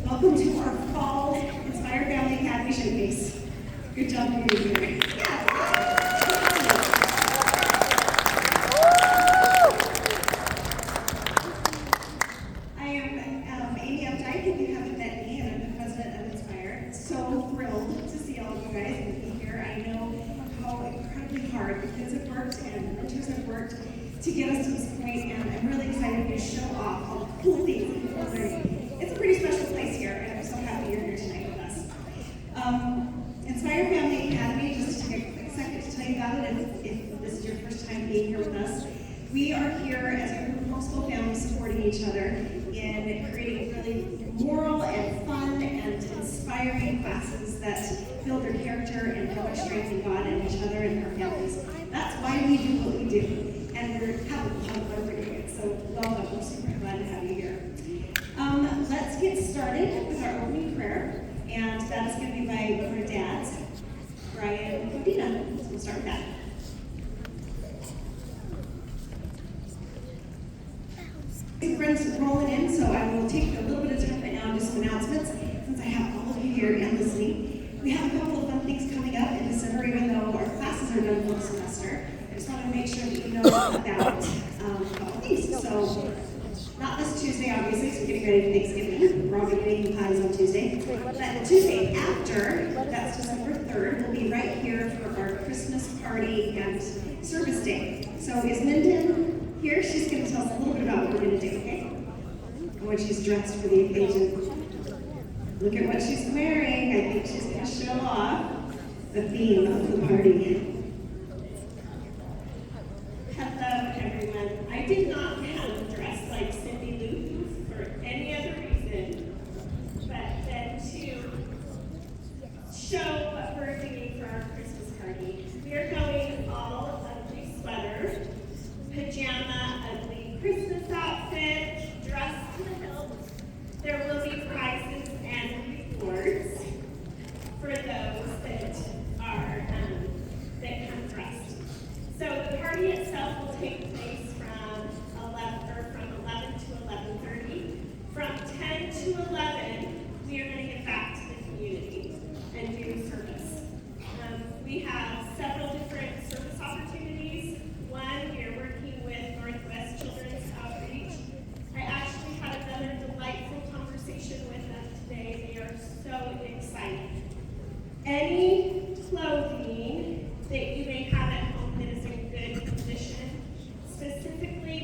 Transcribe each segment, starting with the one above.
Welcome to our fall Inspire Family Academy Showcase. Good job being here. I am Amy Updike, if you haven't met me, and I'm the president of Inspire. So thrilled to see all of you guys and be here. I know how incredibly hard the kids have worked and the mentors have worked to get us to this point, and I'm really excited to show off all the cool things that people are learning. It's a pretty special place here, and I'm so happy you're here tonight with us. Inspire Family Academy, just to take a quick second to tell you about it, if this is your first time being here with us. We are here as a group of homeschool families supporting each other in creating really moral and fun and inspiring classes that build their character and build our strength in God and each other and our families. That's why we do what we do, and we're having a lot of fun doing it. So welcome, we're super glad to have you here. Let's get started with our opening prayer, and that is going to be by one of our dads, Brian Codina. So we'll start with that. Friends rolling in, so I will take a little bit of time right now and do some announcements since I have all of you here and listening. We have a couple of fun things coming up in December, even though our classes are done for the semester. I just want to make sure that you know about a couple of things. So, not this Tuesday, obviously, so we're getting ready for Thanksgiving. We're all going to be making pies on Tuesday. But the Tuesday after, that's December 3rd, we'll be right here for our Christmas party and service day. So is Minden here? She's going to tell us a little bit about what we're going to do, okay? And what she's dressed for the occasion. Look at what she's wearing. I think she's going to show off the theme of the party. Hello, everyone. I did not come dressed like Cindy Lou for any other reason but then to show what we're doing for our Christmas party. We are going all ugly sweater, pajama, ugly Christmas outfit, dress to the hilt. There will be prizes and rewards for those that are that come dressed. So the party itself will take place from 11 to 11:30. From 10 to 11, we are going to get back to the community and do service. We have several different service opportunities. One, we are working with Northwest Children's Outreach. I actually had another delightful conversation with them today. They are so excited. Any clothing that you may have at home that is in good condition, specifically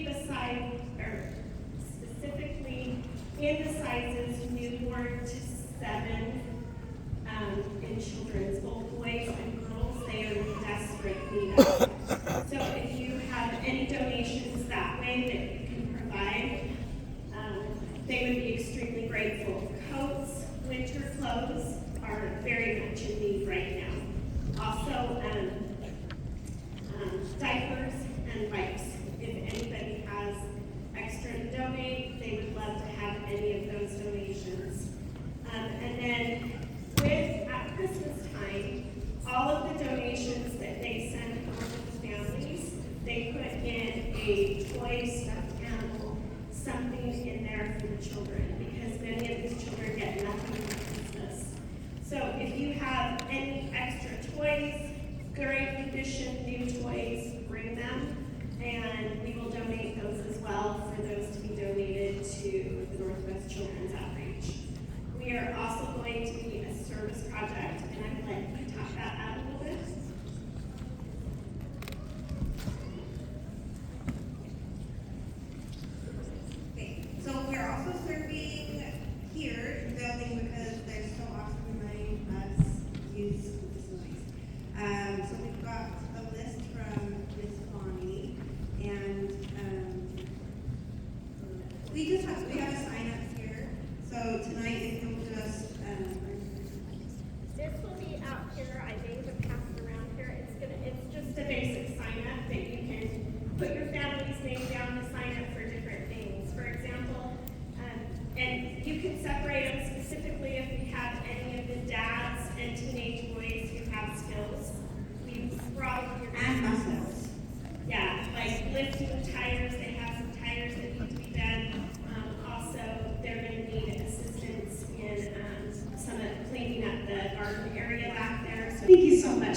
in the sizes newborn to 7 in children's, both boys and girls, they are in desperate need of. So if you have any donations that way that you can provide, they would be extremely grateful. Coats, winter clothes are very much in need right now. Also, diapers and wipes. If anybody has extra to donate, they would love to have any of those donations. And then at Christmas time, all of the donations that they send home to the families, they put in a toy stuffed animal, something in there for the children, because many of these children get nothing for Christmas. So if you have any extra toys, great condition, new toys, bring them, and we will donate those as well for those to be donated to the Northwest Children's Outreach. We are also going to be a service project, and I'm going to let you talk that out a little bit. Okay, so we are also serving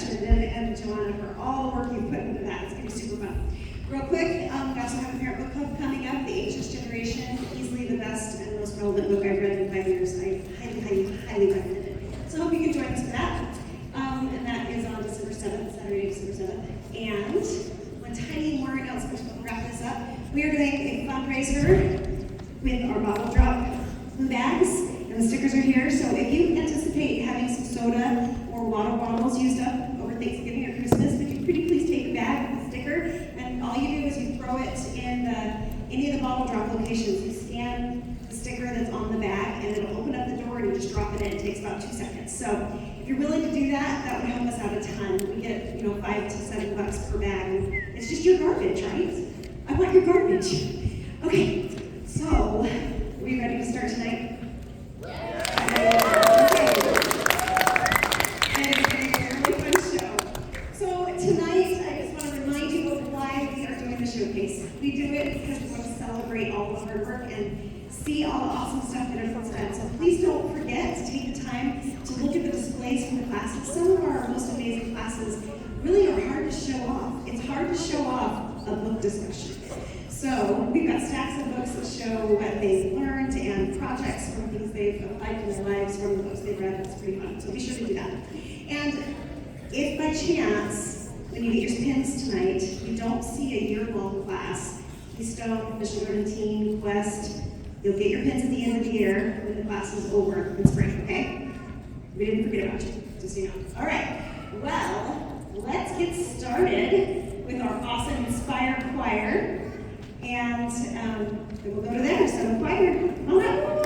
discussion, and Joanna for all the work you've put into that. It's going to be super fun. Real quick, we also have a parent book club coming up, The Anxious Generation, easily the best and most relevant book I've read in 5 years. I highly recommend it. So I hope you can join us for that. And that is on December 7th, Saturday, December 7th. And one tiny more announcement to wrap this up. We are doing a fundraiser with our bottle drop blue bags, and the stickers are here. So if you anticipate having some soda or water bottles used up over Thanksgiving or Christmas, would you pretty please take a bag with a sticker, and all you do is you throw it in any of the bottle drop locations. You scan the sticker that's on the bag, and it'll open up the door, and you just drop it in. It takes about 2 seconds. So if you're willing to do that, that would help us out a ton. We get, $5 to $7 per bag. And it's just your garbage, right? I want your garbage. Okay, so are we ready to start tonight? Showcase. We do it because we want to celebrate all the hard work and see all the awesome stuff that everyone's done. So please don't forget to take the time to look at the displays from the classes. Some of our most amazing classes really are hard to show off. It's hard to show off a book discussion. So we've got stacks of books that show what they've learned and projects from things they've applied in their lives from the books they've read. That's pretty fun. So be sure to do that. And if by chance, when you get your pins tonight, you don't see a year-long class, Keystone, Mission Garden Team, Quest, you'll get your pins at the end of the year when the class is over in spring, okay? We didn't forget about you, just so you know. All right, well, let's get started with our awesome Inspire Choir, and then we'll go to there. So choir, come on up.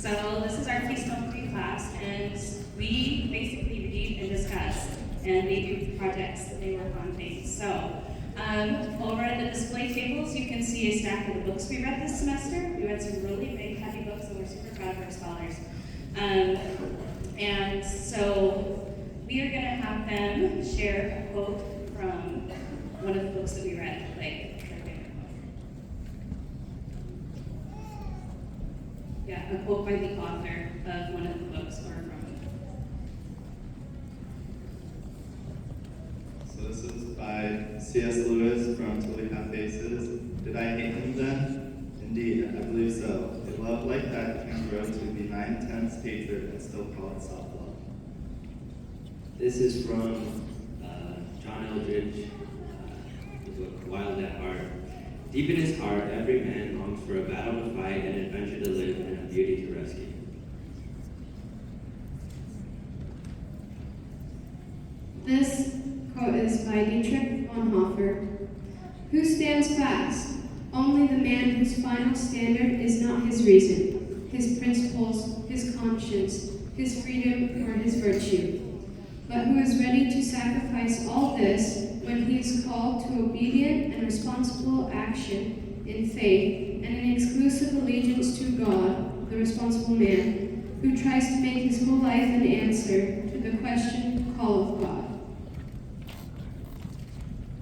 So this is our Keystone 3 class, and we basically read and discuss, and they do projects, they work on things. So over at the display tables, you can see a stack of the books we read this semester. We read some really big, heavy books, and we're super proud of our scholars. And so we are going to have them share a quote from one of the books that we read. Yeah, a quote by the author of one of the books or from. So this is by C.S. Lewis from Till We Have Faces. Did I hate him then? Indeed, I believe so. A love like that can grow to be 9/10 hatred and still call it self-love. This is from John Eldridge, the book Wild at Heart. Deep in his heart, every man longs for a battle to fight, an adventure to live, and a beauty to rescue. This quote is by Dietrich Bonhoeffer. Who stands fast? Only the man whose final standard is not his reason, his principles, his conscience, his freedom, or his virtue, but who is ready to sacrifice all this when he is called to obedient and responsible action in faith and an exclusive allegiance to God, the responsible man, who tries to make his whole life an answer to the question, call of God.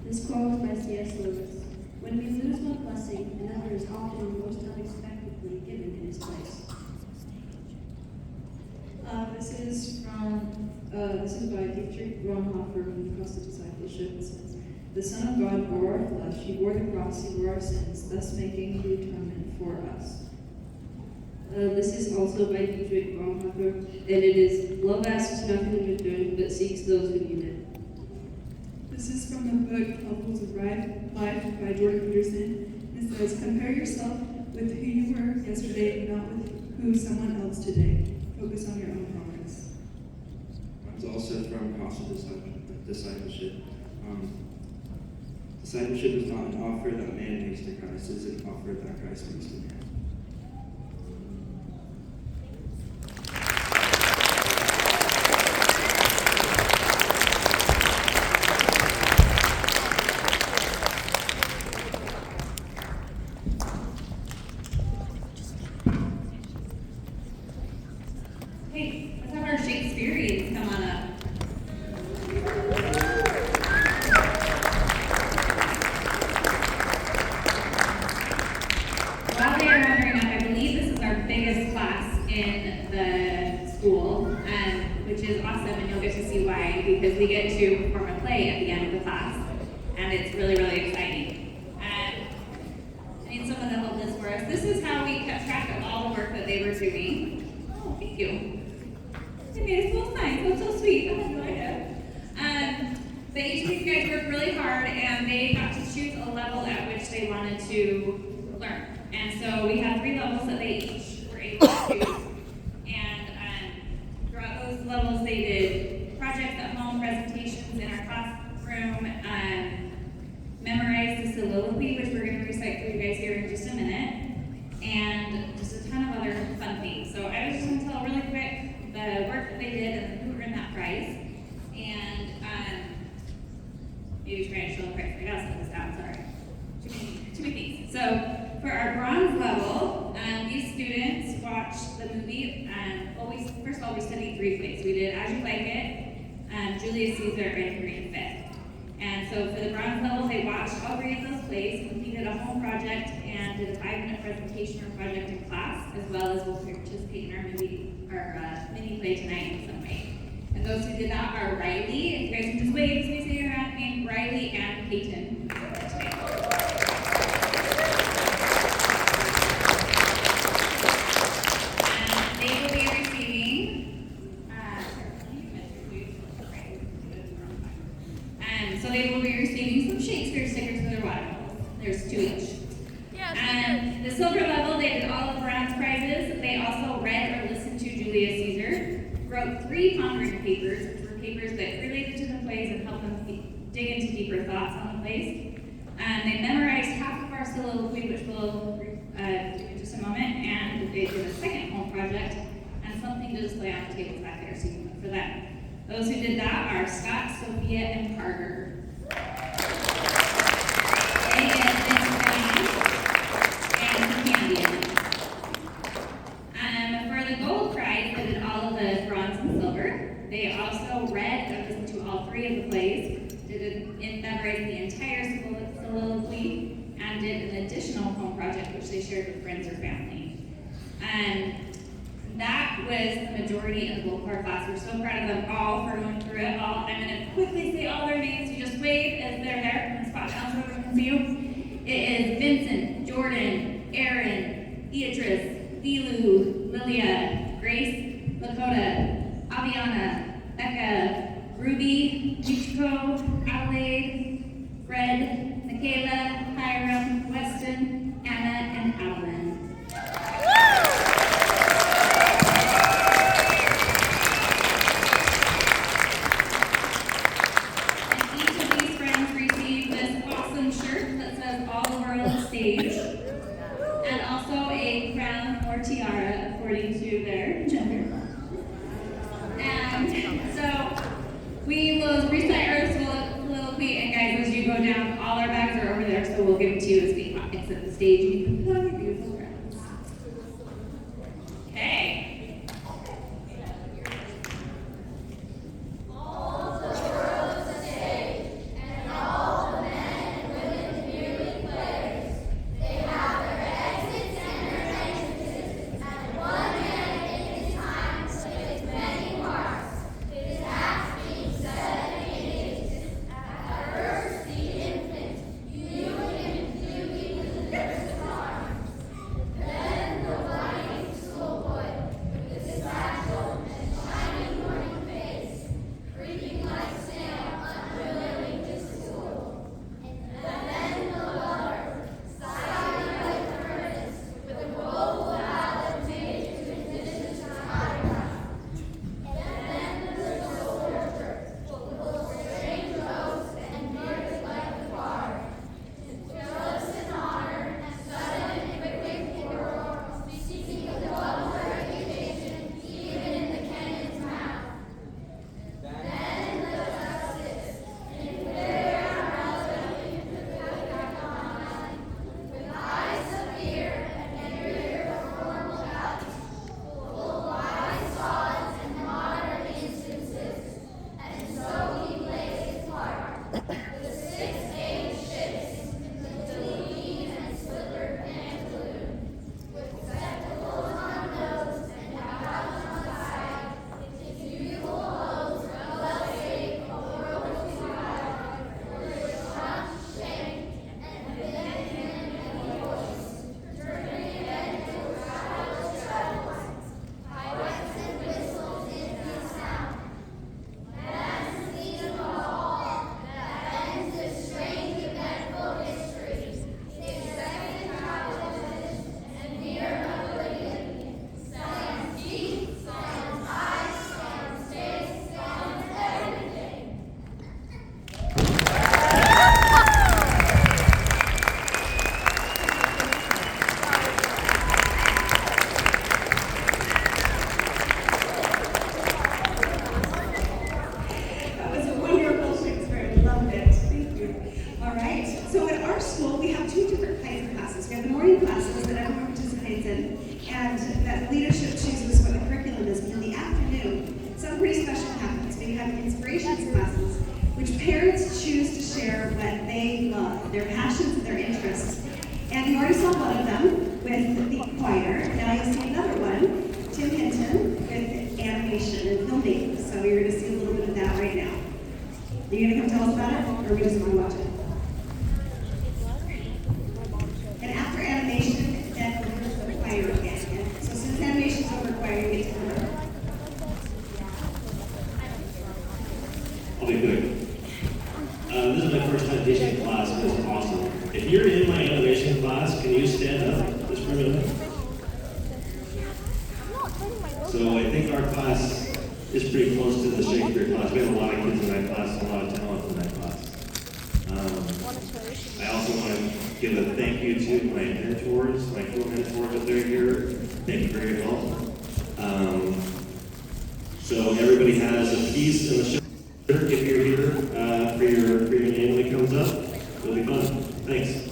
This quote is by C.S. Lewis. When we lose one blessing, another is often most unexpectedly given in its place. This is by Dietrich Bonhoeffer from the Cross of Discipleship. It says, "The Son of God bore our flesh, he bore the cross, he bore our sins, thus making the atonement for us." This is also by Dietrich Bonhoeffer, and it is, love asks nothing in return, but seeks those who need it. This is from the book Pupils of Life by Jordan Peterson. It says, "Compare yourself with who you were yesterday and not with who someone else today. Focus on your own progress." It's also from Cross of Discipleship. Discipleship is not an offer that man makes to Christ, it is an offer that Christ makes to man. Hey, let's have our Shakespeareans come on up. While they are wandering up, I believe this is our biggest class in the school, which is awesome, and you'll get to see why, because we get to perform a play at the end of the class, and it's really, really exciting. I need someone to hold this for us. This is how we kept track of all the work that they were doing. Oh, thank you. They made us little signs. That's so sweet. I had no idea. But each of these guys worked really hard, and they got to choose a level at which they wanted to learn. And so we had 3 levels that they each were able to choose. And throughout those levels, they did projects at home, presentations in our classroom, memorized the soliloquy, which we're going to recite for you guys here in just a minute, and just a ton of other fun things. So I was just going to tell really quick the work that they did and who earned that prize. And maybe try to show the prize. I gotta set this down, sorry. Too many things. So for our bronze level, these students watched the movie, first of all, we studied 3 plays. We did As You Like It, Julius Caesar, and Henry V. And so for the bronze level, they watched all 3 of those plays, completed a home project, and did a 5-minute presentation or project in class, as well as will participate in our mini play tonight in some way. And those who did that are Riley, if you guys can just wave as we say your name, Riley and Peyton. And they will be receiving, so they will be receiving some Shakespeare stickers for their water bottles. There's 2 each. And the silver level, they did all of the bronze prizes. They also read or listened to Julius Caesar, wrote 3 pondering papers, which were papers that related to the plays and helped them dig into deeper thoughts on the plays. They memorized half of our soliloquy, which we'll do in just a moment, and they did a second home home project, and something to display on the tables back there, so you can look for them. Those who did that are Scott, Sophia, and Carter. A is and Candian. For the gold prize, they did all of the bronze and silver. They also read and listened to all 3 of the plays, memorized the entire soliloquy, and did an additional home project which they shared with friends or family. That was the majority of the gold card class. We're so proud of them all for going through it all. I'm going to quickly say all their names. You just wave as they're there and spot down so everyone can see you. It is Vincent, Jordan, Aaron, Beatrice, Thilu, Lilia, Grace, Lakota, Aviana, Becca, Ruby, Michiko, Adelaide, Fred, Michaela, Hiram, Weston, Anna, and Adeline. And each of these friends received this awesome shirt that says "All Over on Stage," and also a crown or tiara according to their gender. And so we will recite our soliloquy, and guys, as you go down, all our bags are over there, so we'll give it to you as we exit the stage. You can put on your beautiful crowns. Okay. Their passions and their interests. And you already saw one of them with the choir. Now you see another one, Tim Hinton, with animation and filming. So you're going to see a little bit of that right now. Are you going to come tell us about it, or are we just going to watch it? And after animation, then we'll hear the choir again. So since animation's over, choir, you get to come over. I'll be quick. This is my first time teaching class, and it's awesome. If you're in my animation class, can you stand up just for a minute? So I think our class is pretty close to the Shakespeare class. We have a lot of kids in that class, a lot of talent in that class. I also want to give a thank you to my mentors, my co-mentors if they're here. Thank you for your help. So everybody has a piece in the show. If you're here for your name when it comes up, it'll be fun. Thanks.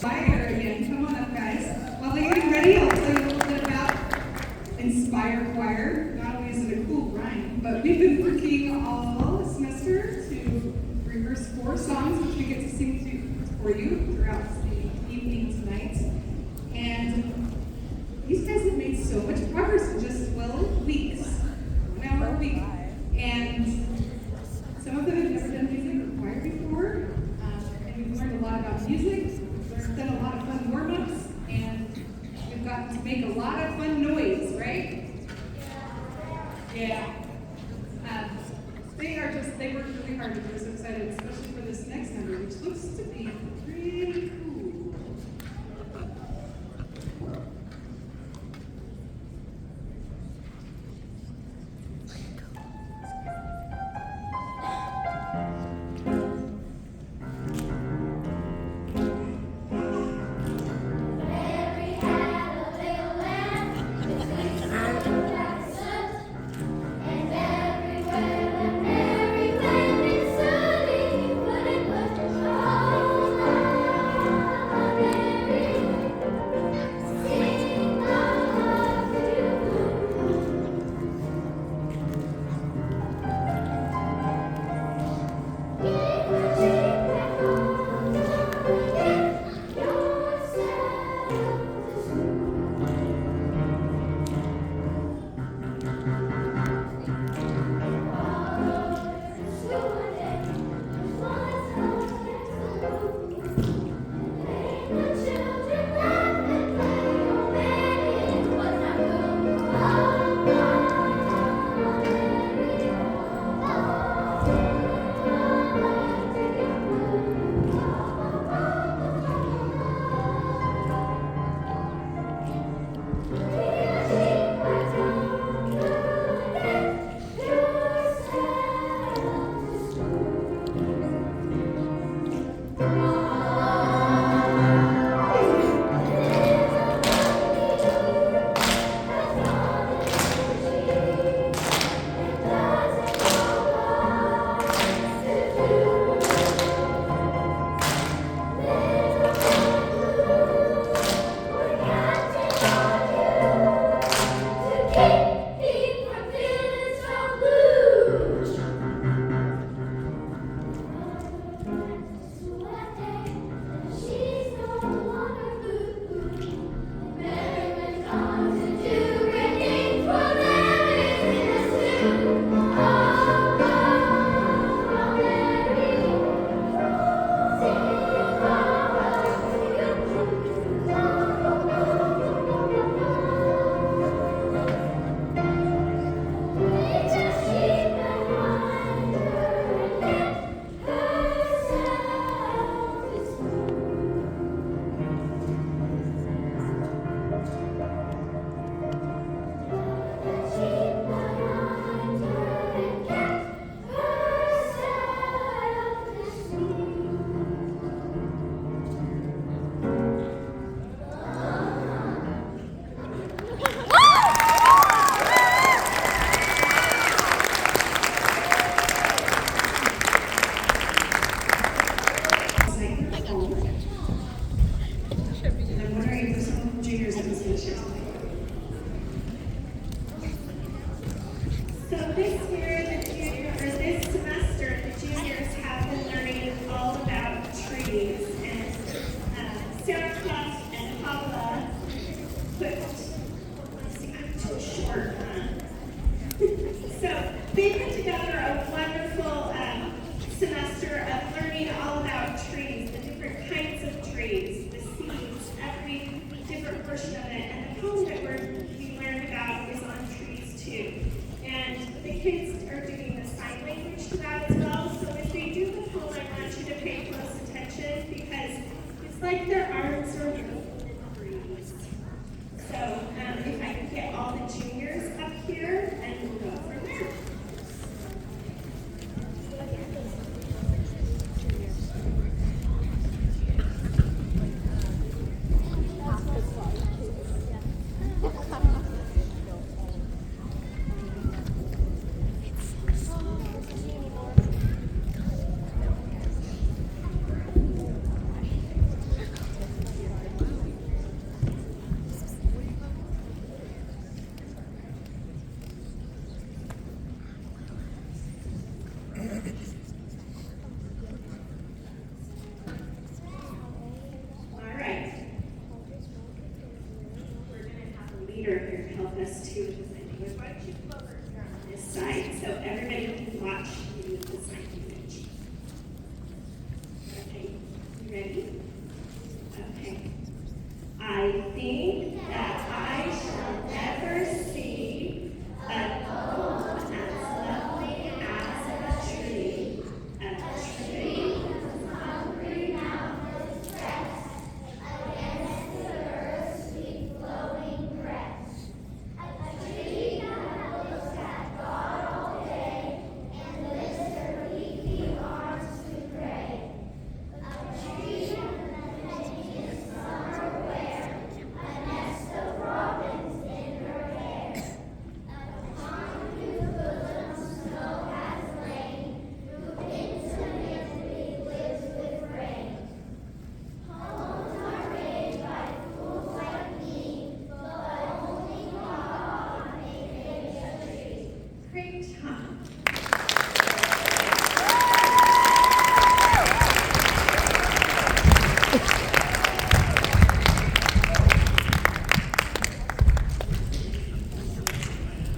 Inspire again. Come on up, guys. While they're getting ready, I'll tell you a little bit about Inspire Choir. Not only is it a cool rhyme, but we've been working all semester to rehearse 4 songs, which we get to sing for you throughout the evening tonight. And these guys have made so much progress in just 12 weeks. 1 hour a week. And some of them have never done music or choir before. And we've learned a lot about music. We've done a lot of fun warm-ups. And we've gotten to make a lot of fun noise, right? Yeah. They worked really hard and we're so excited, especially for this next number, which looks to be pretty cool. like their arms are moving. So if I could get all the juniors up here and we'll go from there. leader here to help us too with the sign language. Why don't you come over here on this side so everybody can watch you with the sign language. Okay, you ready? Okay. I think that I shall never see a home as lovely as a tree. A tree whose hungry mouth is pressed against the earth's sweet flowing breast. A tree that looks at God all day and lifts her leafy arms to pray. A tree that in summer wear a nest of robins in her hair. Upon whose bosom snow has lain, who intimately lives with rain. Homes are made by fools like me, but only God made a tree. Great time.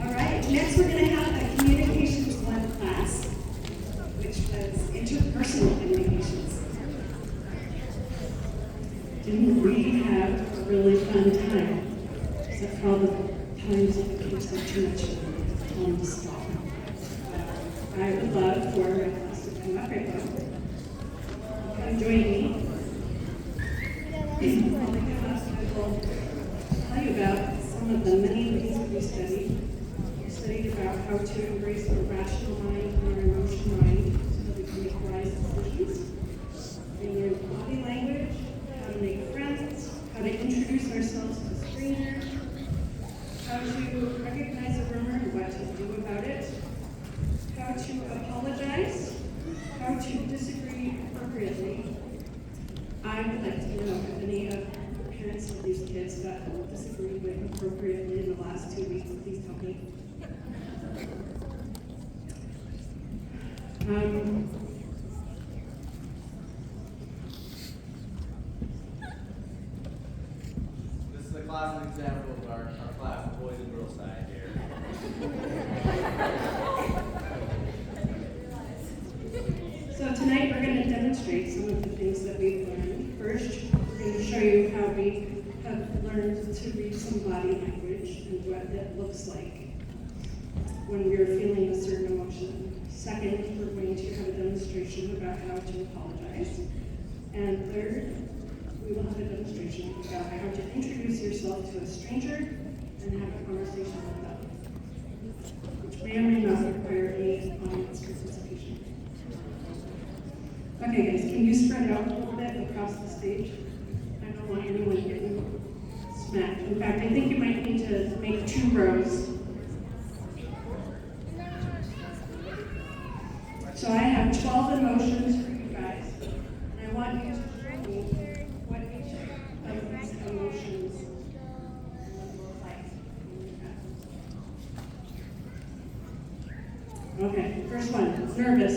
All right, next we're going to have a Communications 1 class, which was interpersonal communications. Didn't we have a really fun time? Except for all the times that the kids had too much time to stop. I would love for my class to come up right now. Come join me. When they come up, I will tell you about some of the many things that we studied. We studied about how to embrace our rational mind and our emotional mind so that we can make wise decisions. We learned body language, how to make friends, how to introduce ourselves to strangers, how to recognize a rumor and what to do about it, how to apologize, how to disagree appropriately. I would like to know if any of the parents of these kids that disagreed with appropriately in the last 2 weeks. Please tell me. This is a classic example of our class, the boys and girls side here. So tonight we're going to demonstrate some of the things that we've learned. First, we're going to show you how we have learned to read some body language and what it looks like when we're feeling a certain emotion. Second, we're going to have a demonstration about how to apologize. And third, we will have a demonstration about how to introduce yourself to a stranger and have a conversation with them, which may or may not require any audience participation. Okay guys, can you spread out a little bit across the stage? I don't want anyone getting smacked. In fact, I think you might need to make 2 rows. So I have 12 emotions for you guys, and I want you to show me what each of these emotions look like. Okay, first one, nervous.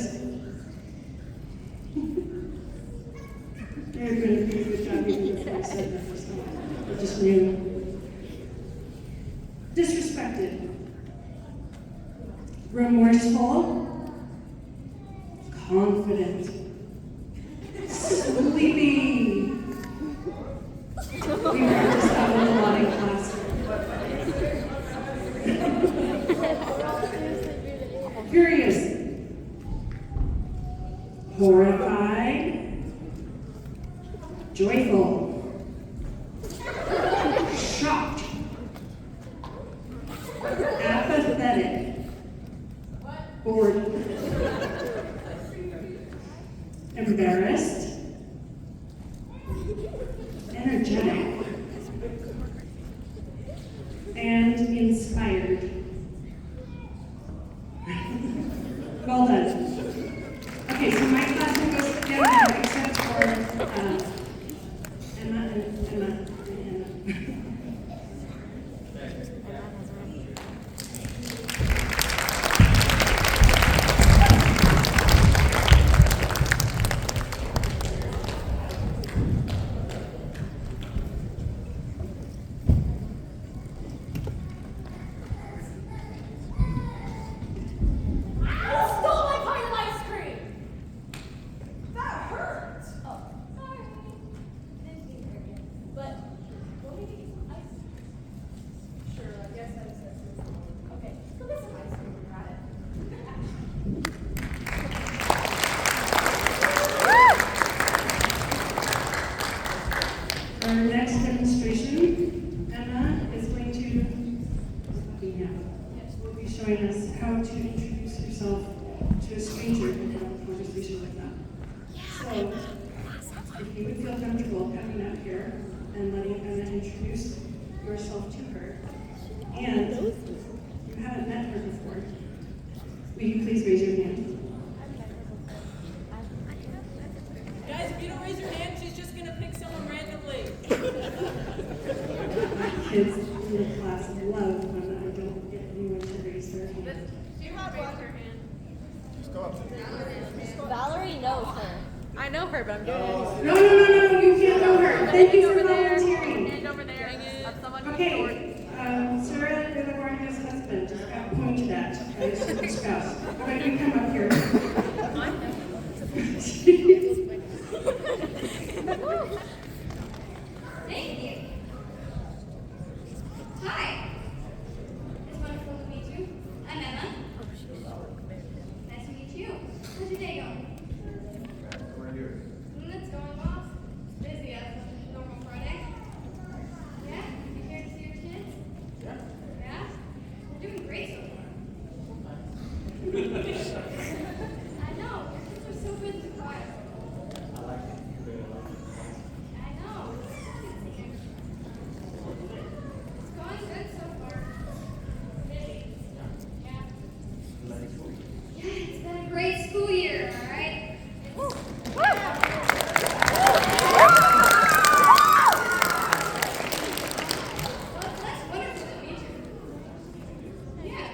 You're doing a pretty good job even before I said that first one. I just knew. Disrespected. Remorseful. Confident. Sleepy. We practiced that one a lot in class. Curious. Horrified. Joyful. Shocked. Apathetic. Bored. Embarrassed. Energetic. And inspired. Well done. Okay, so my class will go together now, except for Emma and Emma and Emma. Our next demonstration, Emma is going to, will be showing us how to introduce yourself to a stranger and have a conversation with them. So, if you would feel comfortable coming up here and letting Emma introduce yourself to her, and you haven't met her before, will you please raise your hand? Guys, if you don't raise your hand, she's just gonna pick someone randomly. My kids in the class love when I don't get anyone to raise their hand. She might raise her hand. Valerie knows her. I know her, but I'm doing it. No, you can't know her. Thank you for over there. volunteering. Hand over there. That's someone who's Okay, Sarah Villaguardia's husband just got pointed at by a certain spouse. Why don't you come up here? Thank you. Hi. It's wonderful to meet you. I'm Emma. Nice to meet you. How's your day going? It's going well. It's busy as a normal Friday. Yeah? You here to see your kids? Yeah? They're doing great so far. I know. Your kids are so good and quiet. I know. It's going good so far. Busy. Yeah. Yeah, it's been a great school year, all right? Well, that's wonderful to meet you. Yeah,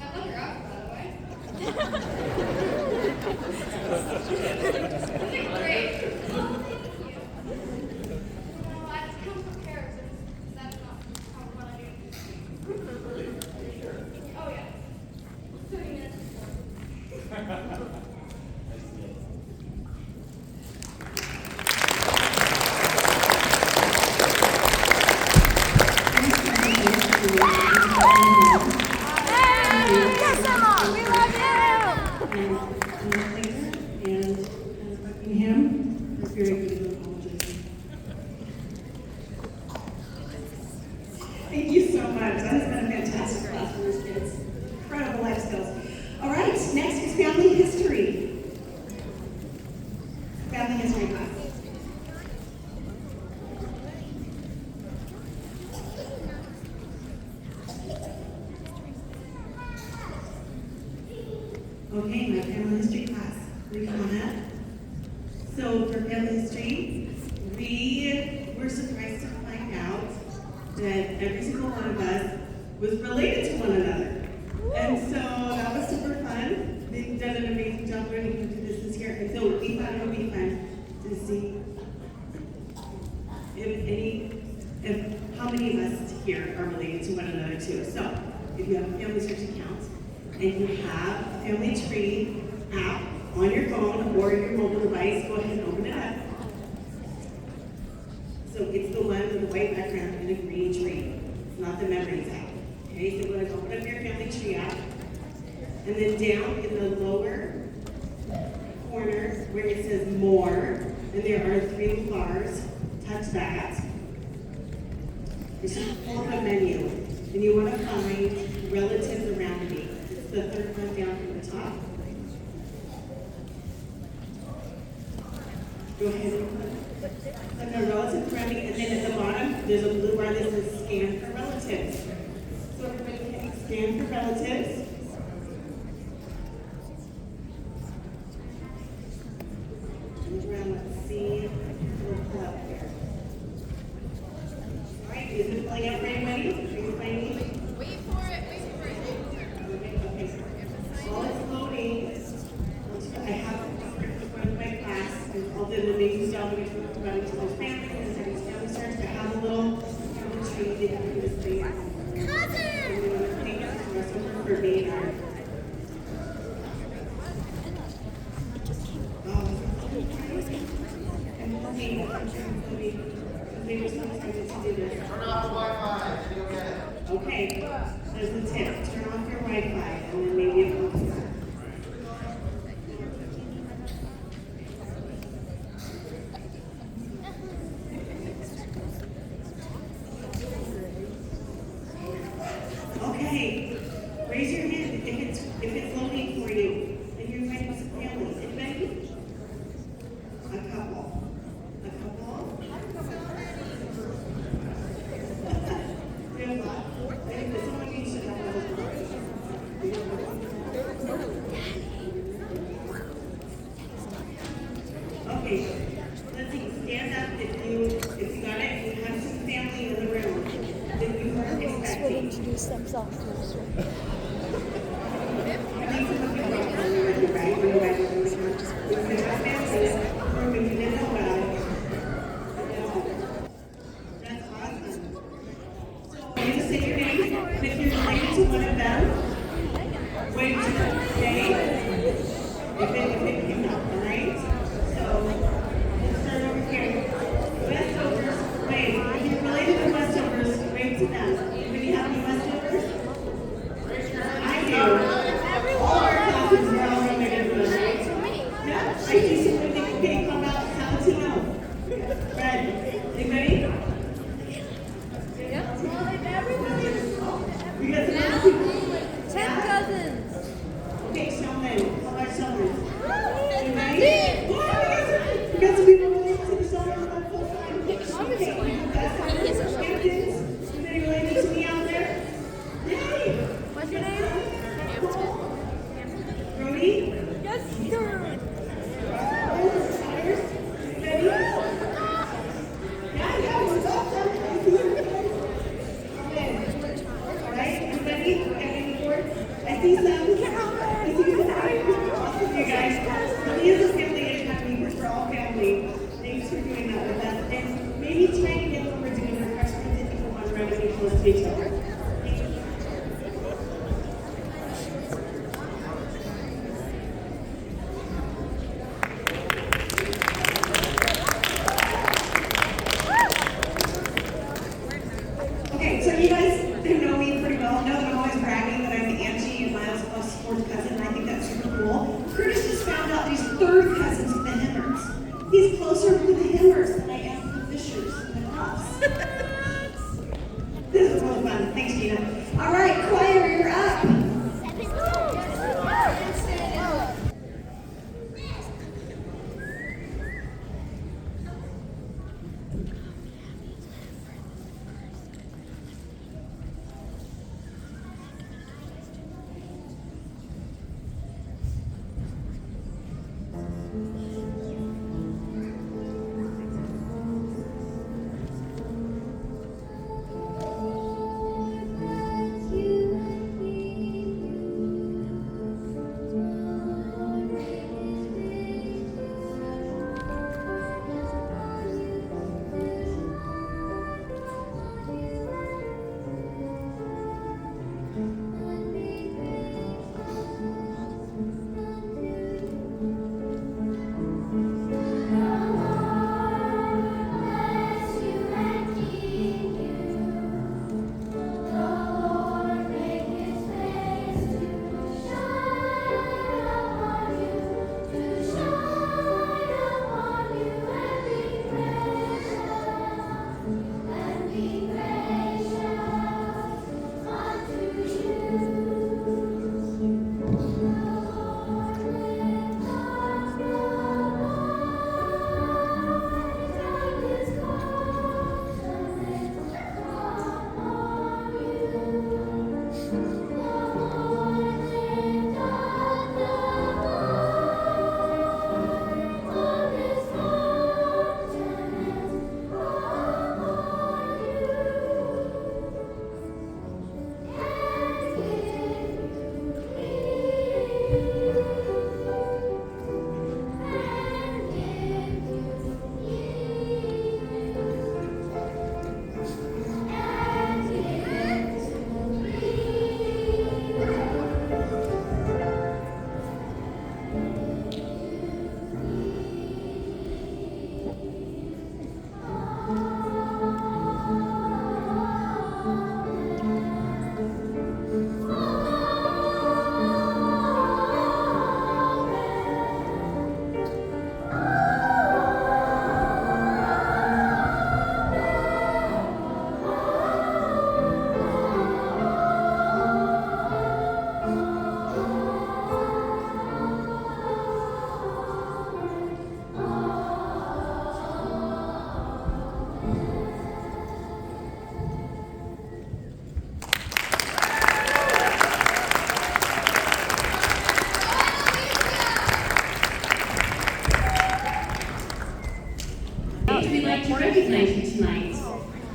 I love your outfit, by the way. You look great. Oh, thank you. Well, I just come prepared since that's not what I do. Oh, yeah. 30 minutes before. And are very good at apologizing. Thank you so much. That has been a fantastic class for those kids. Incredible life skills. All right, next is family history. Family history class. Okay, my family history class. Will you come on up? So for family history, we were surprised to find out that every single one of us was related to one another. And so that was super fun. They've done an amazing job learning how to do this year. And so we thought it would be fun to see if how many of us here are related to one another too. So if you have a family search account and you have a family tree app on your phone or your mobile device, go ahead and open it up. So it's the one with the white background and a green tree. It's not the memories app. Okay, so go ahead and open up your family tree app. And then down in the lower corner where it says more, and there are 3 little bars, touch that. It's just pull up a menu. And you want to find relatives around me. It's the third one down from the top. Go ahead and click on relatives around me, and then at the bottom, there's a blue bar that says scan for relatives. So everybody can scan for relatives. Look around, let's see. We'll pull up here. All right, is it playing out for anybody? Are you finding? Wait for it, wait for it. Okay. While it's loading, I have one of my class, and all the amazing job we talked about each other's families and having family search. I have a little family tree that you can just see. For me and our they were so excited to do this. Turn off the Wi-Fi, then you'll get it. Okay, there's a tip. Turn off your Wi-Fi and then maybe it will come back. hey, raise your hand if it's lonely for you and you're inviting some family. Anybody? A couple. A couple? There's a lot. Someone needs to have Okay, let's see, stand up if you got it, you have some family in the room that you weren't expecting. Introduce themselves to us. I need some of you right when you're ready, right? When you're ready, when you're ready. If you have family in the room and you didn't know about it, that's awesome. So, you just say your name, and if you're related to one of them, wait to say if it came up, all right? So, let's start over here. Westovers, wave. If you're related to Westovers, wave to them. Anybody have any Westovers? I do. All our classes are all related to them, right? Yeah, I see somebody okay, come out, Salentino. Red. Anybody? We got some other people. 10 cousins. Okay, Showman. How about Showman? Anybody? Yeah, we got some people related to the Showman on full time. Okay, we got some Hamptons. Anybody related to me out there? Yay! What's your name? Brody? Yes, sir. Anybody? Yeah, what's up? All right, everybody? Got any boards? I see some. Awesome, you guys. Really is a family academy because we're all family. Thanks for doing that with us. And maybe try to get what we're doing with freshmen to think one around and be close to each other. Thank you. Okay, so you guys who know me pretty well know that I'm always bragging that I'm Angie and Miles' fourth cousin, and I think that's super cool. Curtis just found out he's third cousins with the Himmers. He's closer to the Himmers than I am to the Fishers and the Huffs. This is really fun. Thanks, Gina. All right, choir, you're up. You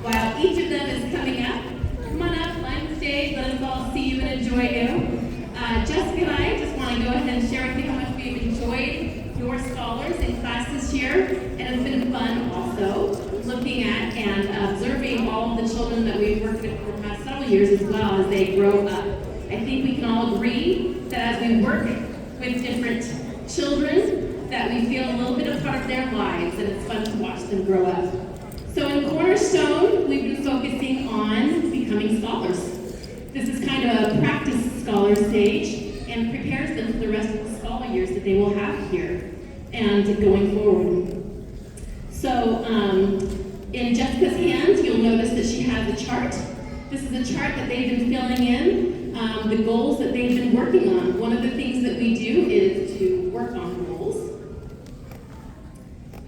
while each of them is coming up, come on up, line the stage, let us all see you and enjoy you. Jessica and I just want to go ahead and share with you how much we've enjoyed your scholars in class this year, and it's been fun also looking at and observing all of the children that we've worked with for the past several years as well as they grow up. I think we can all agree that as we work with different children, that we feel a little bit a part of their lives, and it's fun to watch them grow up. So in Cornerstone, we've been focusing on becoming scholars. This is kind of a practice scholar stage and prepares them for the rest of the scholar years that they will have here and going forward. So in Jessica's hands, you'll notice that she has a chart. This is a chart that they've been filling in, the goals that they've been working on. One of the things that we do is to work on goals.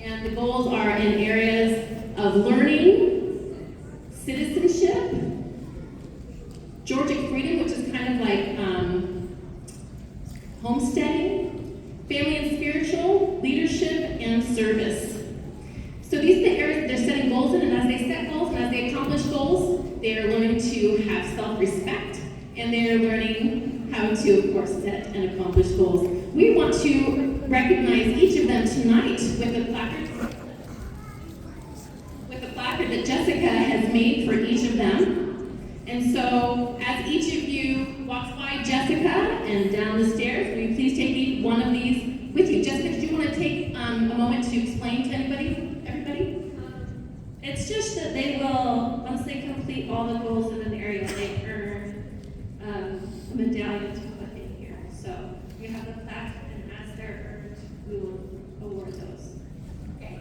And the goals are in areas of learning, citizenship, Georgic freedom, which is kind of like homesteading, family and spiritual, leadership, and service. So these are the areas that they're setting goals in, and as they set goals and as they accomplish goals, they are learning to have self-respect, and they are learning how to, of course, set and accomplish goals. We want to recognize each of them tonight with a placard that Jessica has made for each of them. And so, as each of you walks by Jessica and down the stairs, will you please take one of these with you? Jessica, did you want to take a moment to explain to everybody? It's just that they will, once they complete all the goals in an area, they earn a medallion to put in here. So you have the plaque, and as they're earned, we will award those. Okay.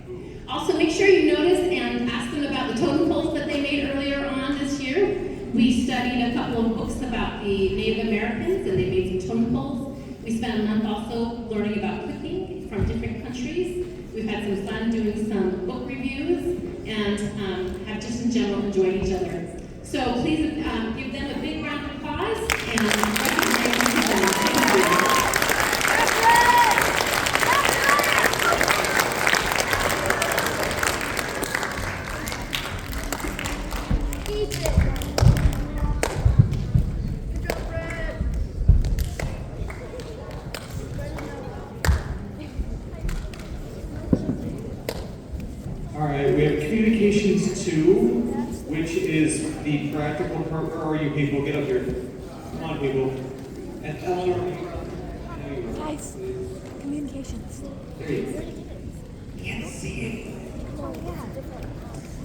Also, make sure you notice and ask them about the totem poles that they made earlier on this year. We studied a couple of books about the Native Americans, and they made some totem poles. We spent a month also learning about cooking from different countries. We've had some fun doing some book reviews, and have just in general enjoyed each other. So please give them a big round of applause and recognize them. Thank you. All right, we have Communications 2, which is the practical part. Where are you people? Get up here. Come on, people. And Eleanor, Guys, communications. there you go. Can't see it. Oh,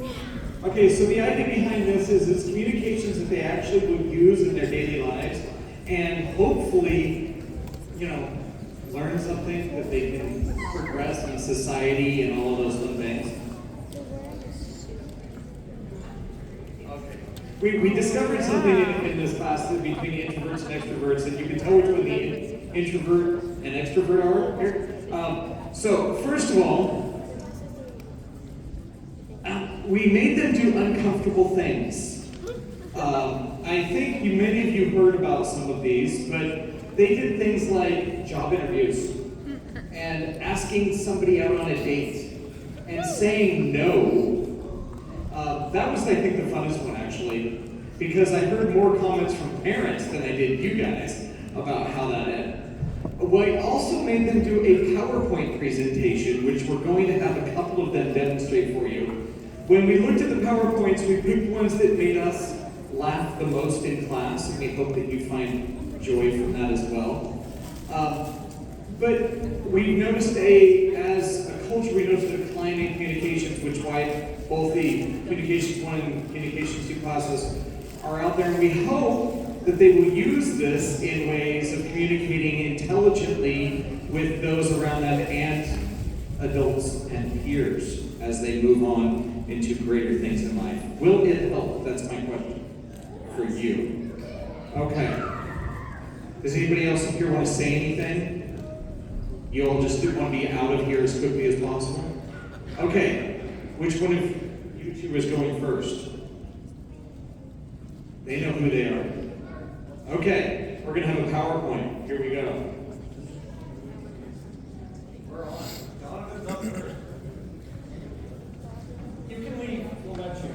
yeah. Okay, so the idea behind this is it's communications that they actually would use in their daily lives, and hopefully, learn something that they can progress in society and all of those fun things. We discovered something in this class that between introverts and extroverts, and you can tell which one the introvert and extrovert are here. So first of all, we made them do uncomfortable things. I think many of you heard about some of these, but they did things like job interviews and asking somebody out on a date and saying no. That was, I think, the funnest one, actually, because I heard more comments from parents than I did you guys about how that ended. We also made them do a PowerPoint presentation, which we're going to have a couple of them demonstrate for you. When we looked at the PowerPoints, we picked ones that made us laugh the most in class, and we hope that you find joy from that as well. But we noticed as a culture, we noticed a decline in communications, which is why both the Communications 1 and Communications 2 classes are out there. And we hope that they will use this in ways of communicating intelligently with those around them and adults and peers as they move on into greater things in life. Will it help? That's my question for you. Okay. Does anybody else up here want to say anything? You all just want to be out of here as quickly as possible? Okay. Which one of you two is going first? They know who they are. Okay. We're going to have a PowerPoint. Here we go. We're on. Jonathan's up first. You can leave. We'll let you.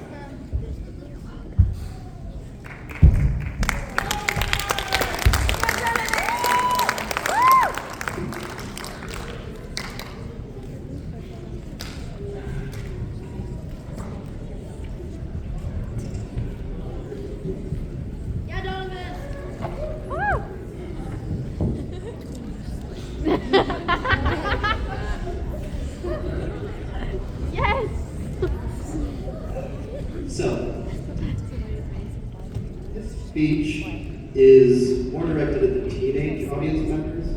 So, this speech is more directed at the teenage audience members.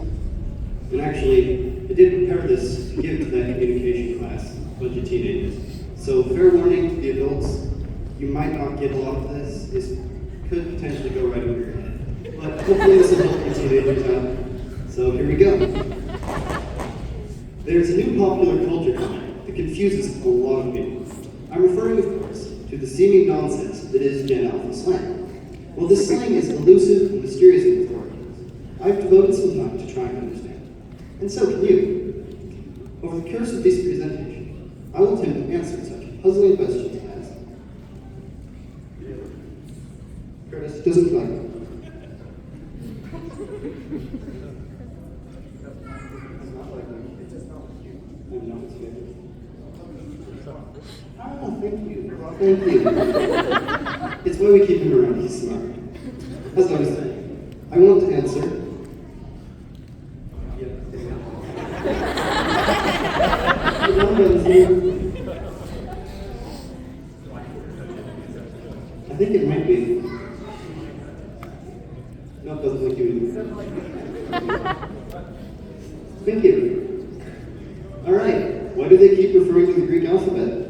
And actually, I did prepare this to give to that communication class, a bunch of teenagers. So fair warning to the adults, you might not get a lot of this. This could potentially go right over your head. But hopefully this will help you teenagers out. So here we go. There's a new popular culture comment that confuses a lot of people. I'm referring, of course, to the seeming nonsense that is Gen Alpha slang. Well, this slang is elusive and mysterious in its origins. I've devoted some time to try and understand. And so can you. Over the course of this presentation, I will attempt to answer such puzzling questions as, Curtis doesn't like it. Oh, thank you. Thank you. It's why we keep him around. He's smart. As I was saying, I want to answer. I think it might be. No, it doesn't look you either. Thank you. All right. Why do they keep referring to the Greek alphabet?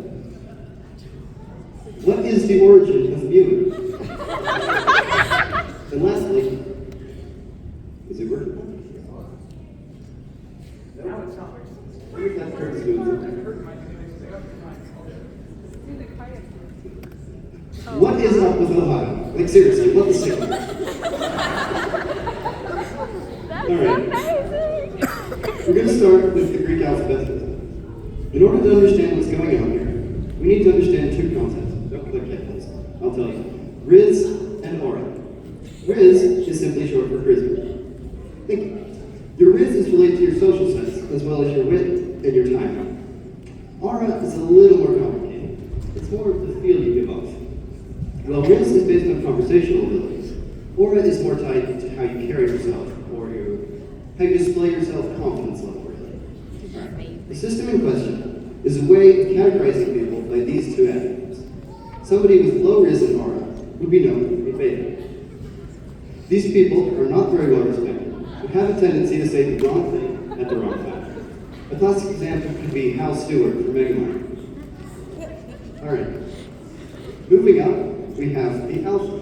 What is the origin of mu? And lastly, is it working? What is up with Ohio? Like seriously, what the signal? Alright. We're going to start with the Greek alphabet. In order to understand what's going on here, we need to understand two concepts. Don't click yet, please. I'll tell you. Riz and aura. Riz is simply short for charisma. Thank you. Your riz is related to your social sense, as well as your wit and your timing. Aura is a little more complicated. It's more of the feel you give off. While riz is based on conversational abilities, aura is more tied to how you carry yourself, or how you display your self-confidence level, really. Right. The system in question is a way of categorizing people by these two attributes. Somebody with low riz and aura would be known as a beta. These people are not very well respected, but have a tendency to say the wrong thing at the wrong time. A classic example could be Hal Stewart from Megamind. Alright. Moving up, we have the alpha.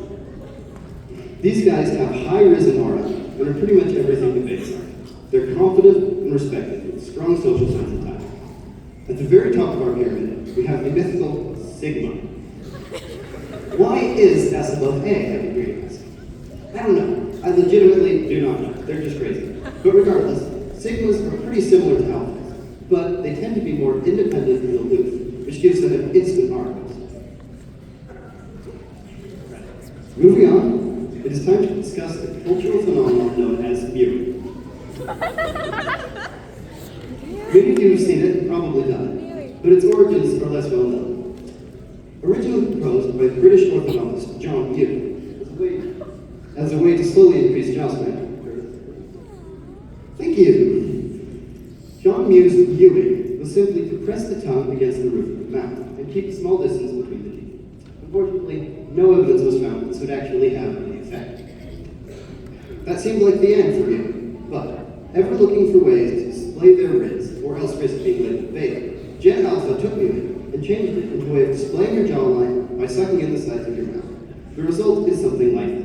These guys have high riz and aura, and are pretty much everything the betas are. They're confident and respected, with strong social sense of time. At the very top of our pyramid, we have the mythical Sigma. Why is S above A, I would agree with this? I don't know. I legitimately do not know. They're just crazy. But regardless, Sigmas are pretty similar to alphas, but they tend to be more independent and aloof, which gives them an instant aura boost. Moving on, it is time to discuss the cultural phenomenon known as mu. Many of you have seen it and probably done it, but its origins are less well known. Originally proposed by the British orthodontist John Mew as a way to slowly increase jaw strength. Thank you. John Mew's mewing was simply to press the tongue against the roof of the mouth and keep a small distance between the teeth. Unfortunately, no evidence was found that this would actually have any effect. That seemed like the end for Mew, but ever looking for ways to display their riz, or else risk being labeled beta, Gen Alpha took mewing and changed it into a way of displaying your jawline by sucking in the sides of your mouth. The result is something like this.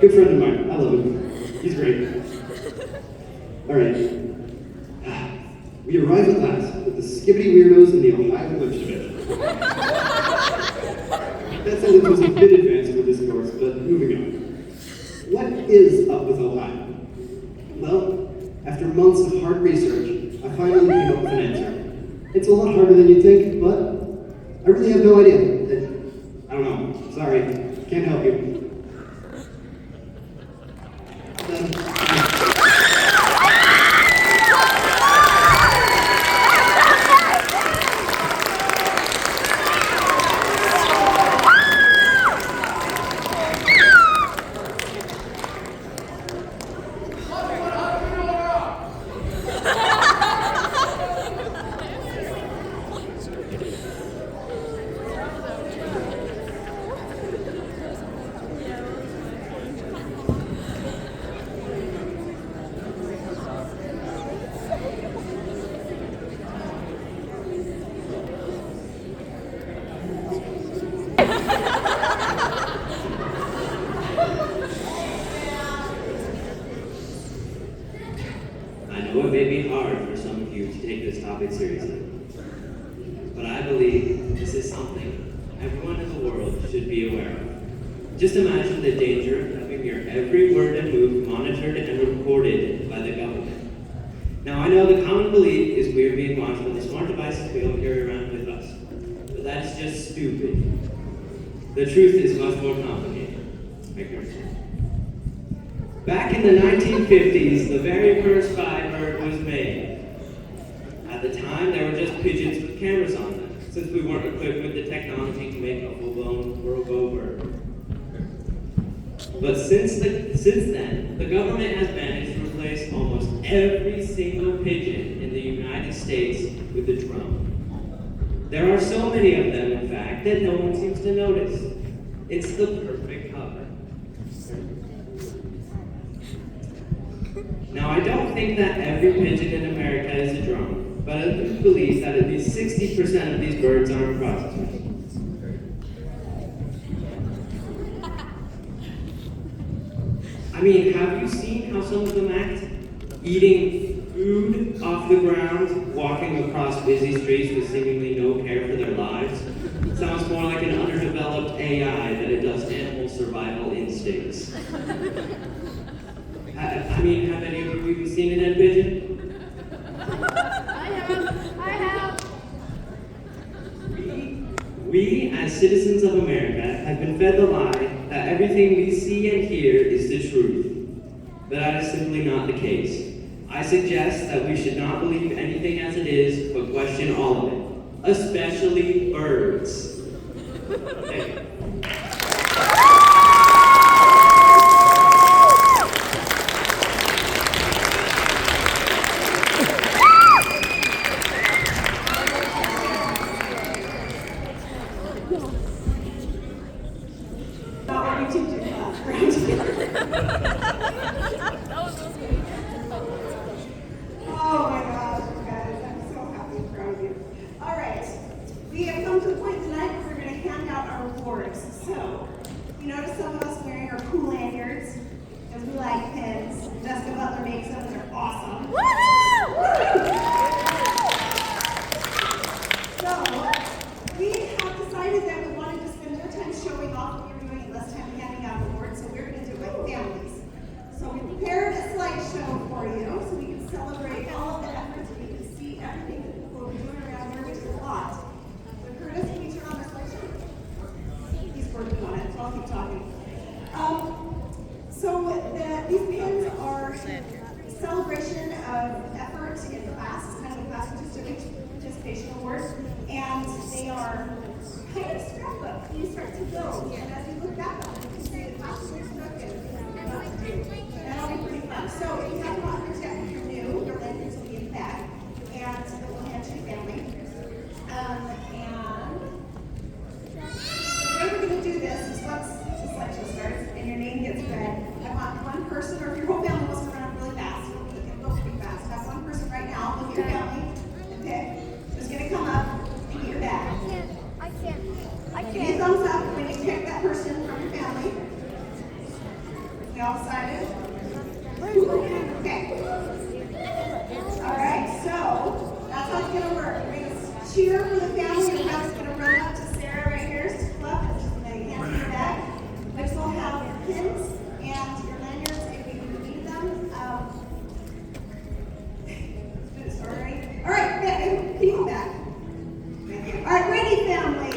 Good friend of mine. I love him. He's great. Alright. We arrive at last with the skibbity weirdos in the Ohio Lunch Division. That sentence was a bit advanced for this course, but moving on. What is up with Ohio? Well, after months of hard research, I finally came up with an answer. It's a lot harder than you'd think, but I really have no idea. I don't know. Sorry. Can't help you. take this topic seriously. But I believe this is something everyone in the world should be aware of. Just imagine the danger of having your every word and move monitored and recorded by the government. Now, I know the common belief is we are being watched by the smart devices we all carry around with us, but that's just stupid. The truth is much more complicated. Back in the 1950s, the very first Firebird was made. At the time, there were just pigeons with cameras on them, since we weren't equipped with the technology to make a full-blown Virgo bird. But since then, the government has managed to replace almost every single pigeon in the United States with a drone. There are so many of them, in fact, that no one seems to notice. It's the perfect cover. Now, I don't think that every pigeon in America is a drone, but I do believe that at least 60% of these birds are in process. I mean, have you seen how some of them act? Eating food off the ground, walking across busy streets with seemingly no care for their lives? Sounds more like an underdeveloped AI than it does animal survival instincts. I mean, have any of you even seen a dead pigeon? I have. We, as citizens of America, have been fed the lie that everything we see and hear is the truth. But that is simply not the case. I suggest that we should not believe anything as it is, but question all of it, especially birds. Thank you. Oh my gosh, you guys, I'm so happy and proud of you. All right, we have come to the point tonight where we're going to hand out our awards. So, you notice some of us wearing our cool lanyards, and we like pins. Jessica Butler makes them, they're awesome. So, we have decided that we wanted to spend more time showing off what we were doing and less time handing out awards, so we're going to do it with families. So we prepared a slideshow for you, so we can celebrate all of the efforts, and you can see everything that people are doing around here, which is a lot. So Curtis, can you turn on the slideshow? He's working on it, so I'll keep talking. These pins are a celebration of effort in class. It's kind of a class participation award, and they are kind of scrapbook. You start to build, and as you look back on it, you can see the classes are stuck in. That'll be pretty fun. So if you have not understand if you're new, your lanyards will be in the back, and it will hand to your family. And the way we're going to do this is once the slideshow starts and your name gets read, I want one person, or if your whole family wants to run up really fast, you can go pretty fast. Have one person right now, look at your family, and pick who's going to come up and get your bag. I can't. Give me a thumbs up when you pick that person from your family. We all decided? Okay. All right, so that's how it's going to work. We're going to cheer for the family. Your house is going to run up to Sarah right here. Just clap and just hand you your bag. Next we'll have pins and your lanyards if you need them. Sorry. All right, can you come back? All right, ready, family.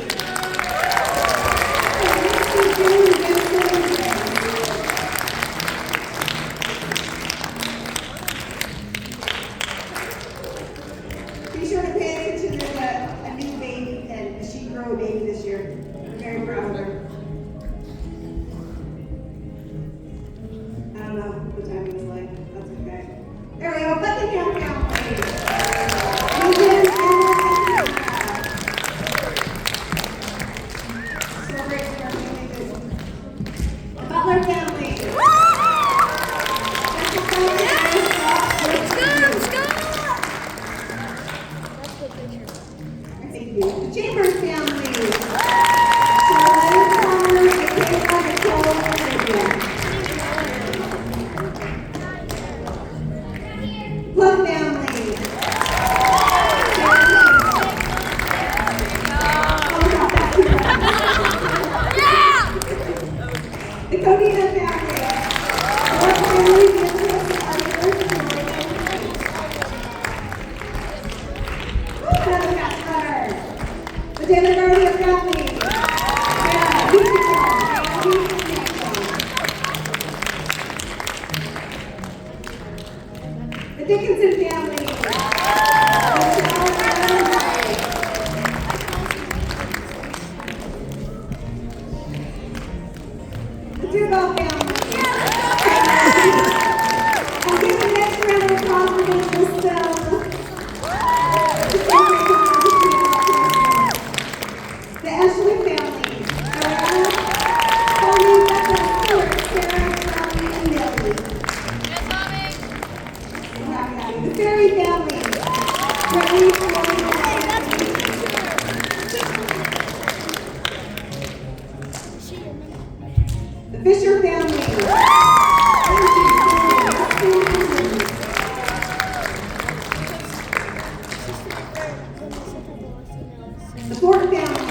Be sure to pay attention. There's a new baby, and she grew a baby this year. I'm very proud of her. I don't know what time it was like. That's okay. There we go. Buckingham family. Butler family. Thank you. Chambers family. Love family. Taylor Garcia family. Yeah, the Dickinson family. The Duval family. And give the next round of applause for the Ashley family. Tony, Becca, Stuart, Sarah, Tommy, and Millie. Yes, Mommy. The Ferry family. Brittany, Chloe, the Fisher family. The Ford family.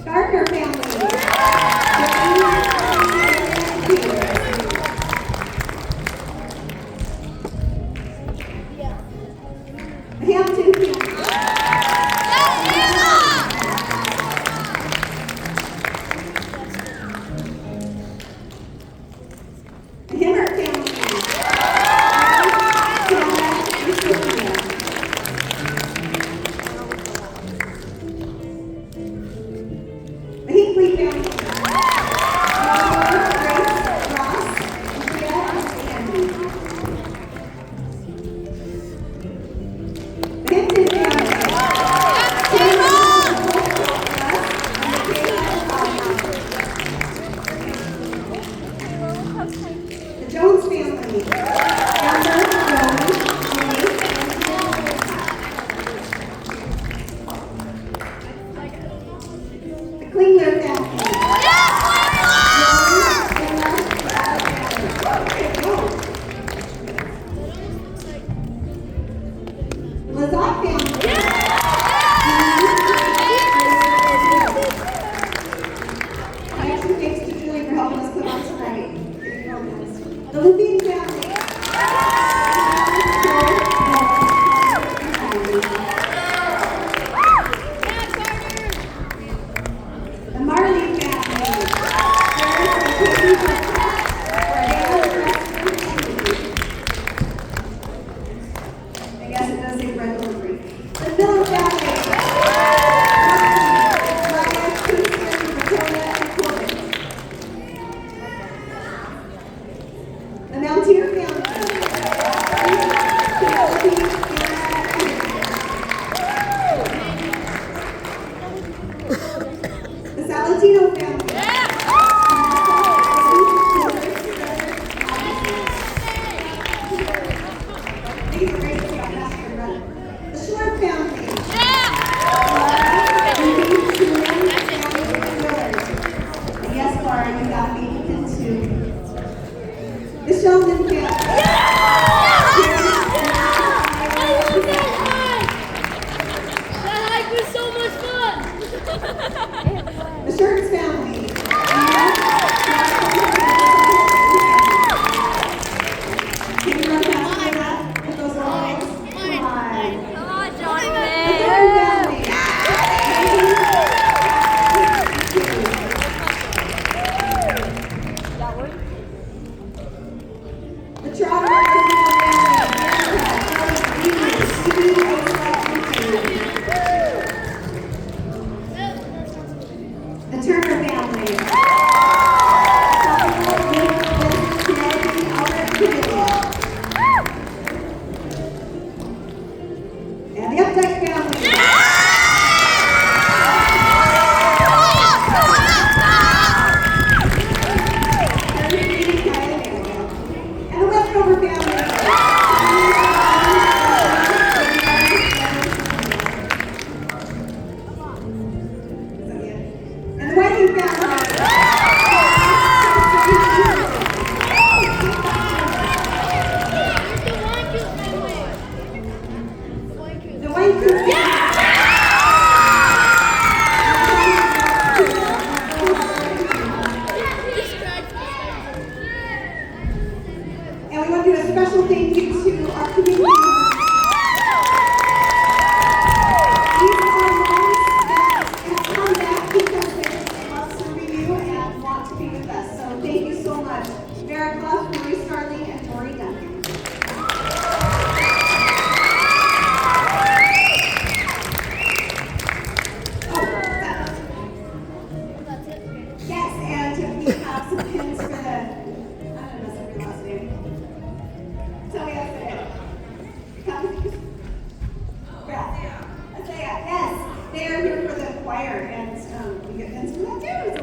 Gardner family. The Hampton family. The Himmert family. The Hinkley family. Grace, Ross, Leah, and Andy. The Hinton family. The Jones family. Amber, Jones, Jay, the Klingler family. The Lazat family. Actually, thanks to Julie for helping us put on tonight. The Levine family. The Marley family. I guess it does say bread delivery. The Miller family. Ryan, Kristen, Victoria, and Corbin. The Mount Sarah Clough, Marie Starling, and Tori Duncan. Yes, and we have some pins for the, I don't know your last name. Tell me how to say it. Come. Isaiah, yes. They are here for the choir, and we get pins for that too.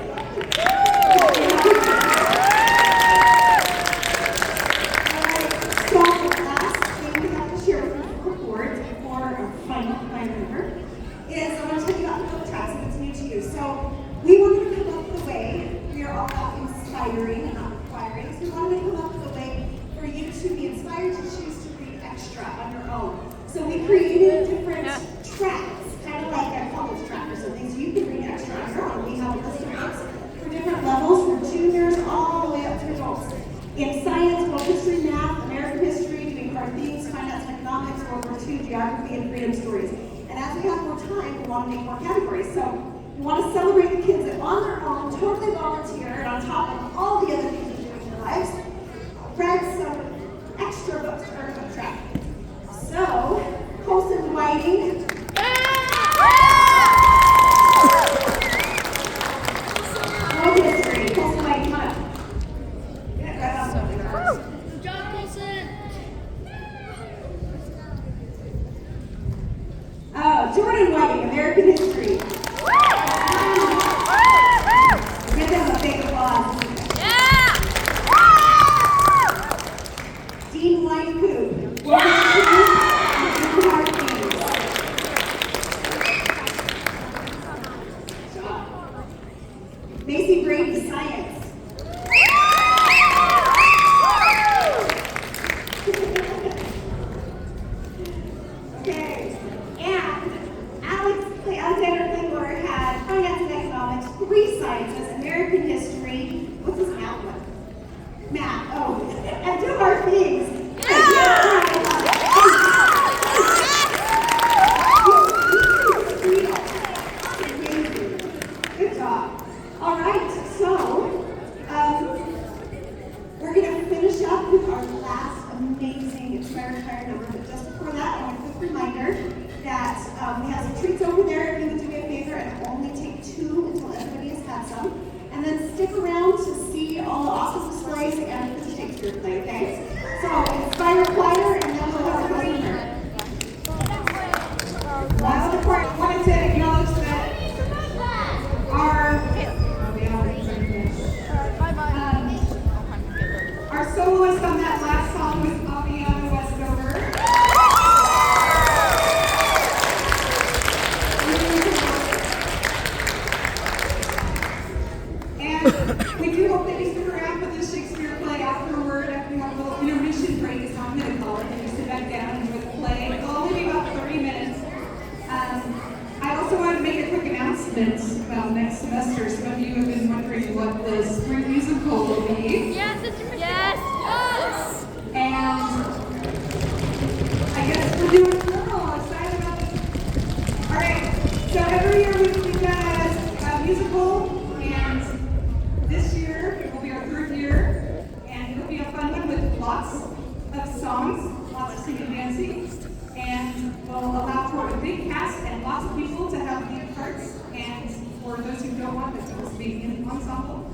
So last thing we have to share with you before our final member is I want to tell you about the book tracks, and it's new to you. So we wanted to come up with a way, we are all about inspiring and not requiring, so we wanted to come up with a way for you to be inspired to choose to read extra on your own. So we created different tracks, kind of like a college track or something, so you can read extra on your own. We have a list of books for different levels, from juniors all the way up to adults. In science, world history, math, American history, doing hard things, finance and economics, World War II, geography, and freedom stories. And as we have more time, we want to make more categories. So we want to celebrate the kids that on their own, totally volunteer, and on top of all the other things they're doing in their lives, read some extra books to earn a book track. So, Colson Whiting. World history. Colson Whiting, come on up. Get right on something. John Colson. Jordan Whiting, American history. Give them a big applause. Dean Whitecoop, World history and hard things. Macy Brady, science. Okay, and Alexander Klingler had finance and economics, 3 sciences, American history. What's his math one? Math. Oh, and 2 hard things. Good job. All right, so we're going to finish up with our last amazing Inspire Choir number. But just before that, I want a quick reminder that we have some treats over there. If you would do me a favor and only take 2 until everybody has had some. And then stick around to see all the awesome displays and the Shakespeare play, okay? So, Inspire Choir, and then we'll have a customer. Last the choir, I wanted to acknowledge that our soloist on that last song was Fabiana Westover. And we do hope that you stick around for the Shakespeare play afterward, after we have a little intermission break, is how I'm going to call it, and you sit back down and enjoy the play. It'll only be about 30 minutes. I also want to make a quick announcement about next semester. Some of you have been wondering what the spring musical will be. Yes, it's yes. And I guess we're doing excited about this. All right, so every year we've got a musical, and this year it will be our 3rd year, and it'll be a fun one with lots of songs, lots of singing and dancing, and we'll allow for a big cast and lots of people to have lead parts, and for those who don't want them to be in ensemble,